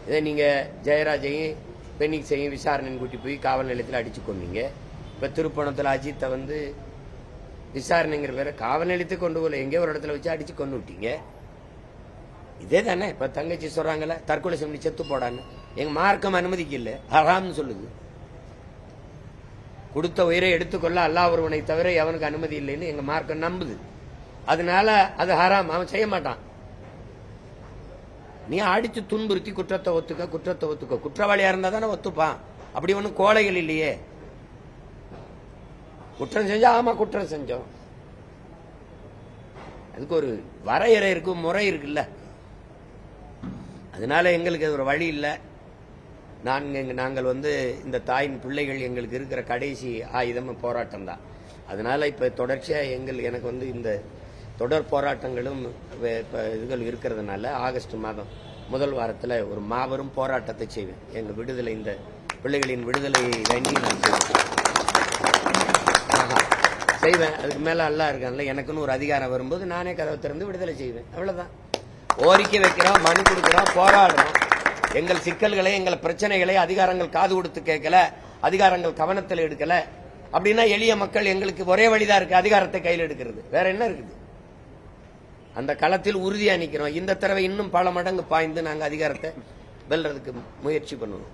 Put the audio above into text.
இதை நீங்கள் ஜெயராஜையும் பெண்ணிக்ஸையும் விசாரணைன்னு கூட்டி போய் காவல் நிலையத்தில் அடித்து கொண்டீங்க. இப்போ திருப்பணத்தில் அஜித்தை வந்து விசாரணைங்கிற பேரை காவல் நிலையத்துக்கு கொண்டு போகல, எங்கேயோ ஒரு இடத்துல வச்சு அடித்து கொண்டு விட்டீங்க. இதே தானே இப்போ தங்கச்சி சொல்கிறாங்களே தற்கொலை செஞ்சு செத்து போடான்னு. எங்கள் மார்க்கம் அனுமதிக்கல, ஹராம்னு சொல்லுது. கொடுத்த உயிரை எடுத்துக்கொள்ள அல்லாஹ் ஒருவனை தவிர எவனுக்கு அனுமதி இல்லைன்னு எங்கள் மார்க்கம் நம்புது. அதனால அது ஹராம், அவன் செய்ய மாட்டான். நீ அடிச்சு துன்புறுத்தி குற்றத்தை ஒத்துக்க. குற்றவாளியா இருந்தா தானே ஒத்துப்பான். அப்படி ஒன்றும் கோழைகள் இல்லையே. குற்றம் செஞ்சா ஆமா குற்றம் செஞ்சோம், அதுக்கு ஒரு வரையறை இருக்கு, முறை இருக்குல்ல. அதனால எங்களுக்கு ஒரு வழி இல்லை. நாங்கள் வந்து இந்த தாயின் பிள்ளைகள் எங்களுக்கு இருக்கிற கடைசி ஆயுதம் போராட்டம் தான். அதனால இப்ப தொடர்ச்சியா எனக்கு வந்து இந்த தொடர் போராட்டங்களும் இதுகள் இருக்கிறதுனால ஆகஸ்ட் மாதம் முதல் வாரத்தில் ஒரு மாபெரும் போராட்டத்தை செய்வேன். எங்க விடுதலை, இந்த பிள்ளைகளின் விடுதலை வேண்டி நான் செய்வேன். அதுக்கு மேல எல்லாம் இருக்காங்கல்ல, எனக்குன்னு ஒரு அதிகாரம் வரும்போது நானே கதவை திறந்து விடுதலை செய்வேன். அவ்வளவுதான். கோரிக்கை வைக்கிறோம், மனு கொடுக்கிறோம், போராடுறோம். எங்கள் சிக்கல்களை, எங்கள் பிரச்சனைகளை அதிகாரங்கள் காது கொடுத்து கேட்கல, அதிகாரங்கள் கவனத்தில் எடுக்கல. அப்படின்னா எளிய மக்கள் எங்களுக்கு ஒரே வழிதான் இருக்கு, அதிகாரத்தை கையில் எடுக்கிறது. வேற என்ன இருக்குது? அந்த களத்தில் உறுதியா நிக்கிறோம். இந்த தடவை இன்னும் பல மடங்கு பாய்ந்து நாங்க அதிகாரத்தை வெல்றதுக்கு முயற்சி பண்ணுவோம்.